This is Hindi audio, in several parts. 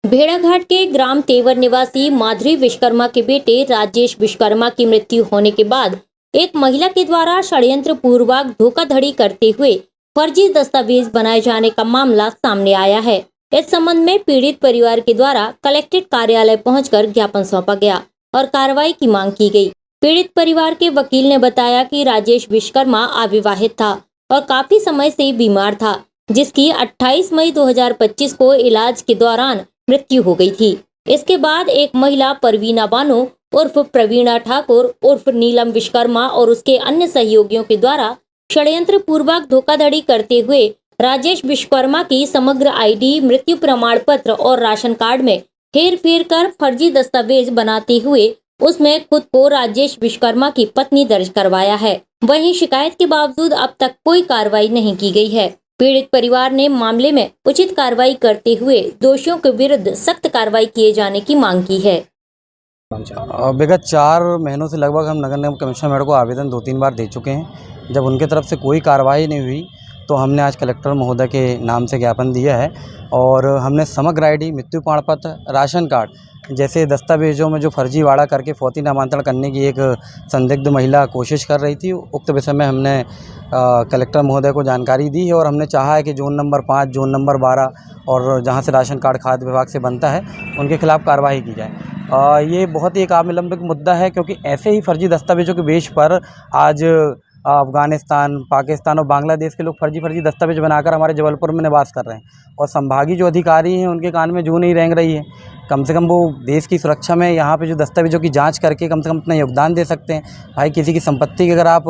भेड़ाघाट के ग्राम तेवर निवासी माधुरी विश्वकर्मा के बेटे राजेश विश्वकर्मा की मृत्यु होने के बाद एक महिला के द्वारा षड्यंत्र पूर्वक धोखाधड़ी करते हुए फर्जी दस्तावेज बनाए जाने का मामला सामने आया है। इस संबंध में पीड़ित परिवार के द्वारा कलेक्ट्रेट कार्यालय पहुंचकर ज्ञापन सौंपा गया और कार्रवाई की मांग की गई। पीड़ित परिवार के वकील ने बताया कि राजेश विश्वकर्मा अविवाहित था और काफी समय से बीमार था, जिसकी 28 मई 2025 को इलाज के दौरान मृत्यु हो गई थी। इसके बाद एक महिला परवीना बानो उर्फ प्रवीणा ठाकुर उर्फ नीलम विश्वकर्मा और उसके अन्य सहयोगियों के द्वारा षड्यंत्र पूर्वक धोखाधड़ी करते हुए राजेश विश्वकर्मा की समग्र आईडी, मृत्यु प्रमाण पत्र और राशन कार्ड में हेर फेर कर फर्जी दस्तावेज बनाते हुए उसमें खुद को राजेश विश्वकर्मा की पत्नी दर्ज करवाया है। वहीं शिकायत के बावजूद अब तक कोई कार्रवाई नहीं की गई है। पीड़ित परिवार ने मामले में उचित कार्रवाई करते हुए दोषियों के विरुद्ध सख्त कार्रवाई किए जाने की मांग की है। विगत 4 महीनों से लगभग हम नगर निगम कमिश्नर मैडम को आवेदन 2-3 बार दे चुके हैं। जब उनके तरफ से कोई कार्रवाई नहीं हुई तो हमने आज कलेक्टर महोदय के नाम से ज्ञापन दिया है और हमने समग्र आईडी, मृत्यु प्रमाण पत्र, राशन कार्ड जैसे दस्तावेजों में जो फर्जीवाड़ा करके फौती नामांतरण करने की एक संदिग्ध महिला कोशिश कर रही थी, उक्त विषय में हमने कलेक्टर महोदय को जानकारी दी है और हमने चाहा है कि जोन नंबर 5, जोन नंबर 12 और जहां से राशन कार्ड खाद्य विभाग से बनता है उनके खिलाफ कार्रवाई की जाए। ये बहुत ही एक आमलंबिक मुद्दा है क्योंकि ऐसे ही फर्जी दस्तावेजों के बेस पर आज अफ़गानिस्तान, पाकिस्तान और बांग्लादेश के लोग फर्जी दस्तावेज बनाकर हमारे जबलपुर में निवास कर रहे हैं और संभागीय जो अधिकारी हैं उनके कान में जूं नहीं रेंग रही है। कम से कम वो देश की सुरक्षा में यहाँ पे जो दस्तावेजों की जांच करके कम से कम अपना योगदान दे सकते हैं। भाई किसी की संपत्ति की अगर आप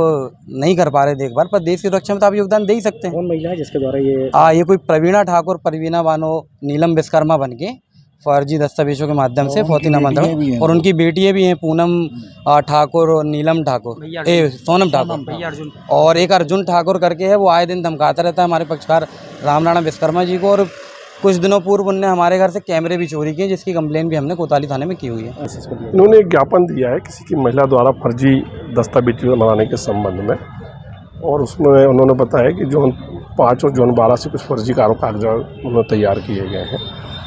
नहीं कर पा रहे देखभाल, पर देश की सुरक्षा में तो आप योगदान दे ही सकते हैं। कौन महिला है जिसके द्वारा ये कोई प्रवीणा ठाकुर, परवीना बानो, नीलम विश्वकर्मा बन के फर्जी दस्तावेजों के माध्यम से फौती नामांतरण, और उनकी बेटियाँ भी हैं, पूनम ठाकुर और नीलम ठाकुर, सोनम ठाकुर और एक अर्जुन ठाकुर करके है। वो आए दिन धमकाता रहता है हमारे पक्षकार राम राणा विश्वकर्मा जी को और कुछ दिनों पूर्व उनने हमारे घर से कैमरे भी चोरी किए, जिसकी कंप्लेन भी हमने कोतवाली थाने में की हुई है। इन्होंने एक ज्ञापन दिया है किसी की महिला द्वारा फर्जी दस्तावेज बनाने के संबंध में और उसमें उन्होंने बताया कि जोन 5 और जोन 12 से कुछ फर्जी कागजात उन्होंने तैयार किए गए हैं।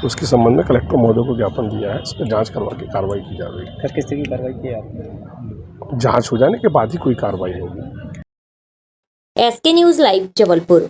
उसके संबंध में कलेक्टर महोदय को ज्ञापन दिया है, इस पर जांच करवा के कार्रवाई की जा रही है। किस तरह की कार्रवाई की आपने? जांच हो जाने के बाद ही कोई कार्रवाई होगी। SK news live Jabalpur.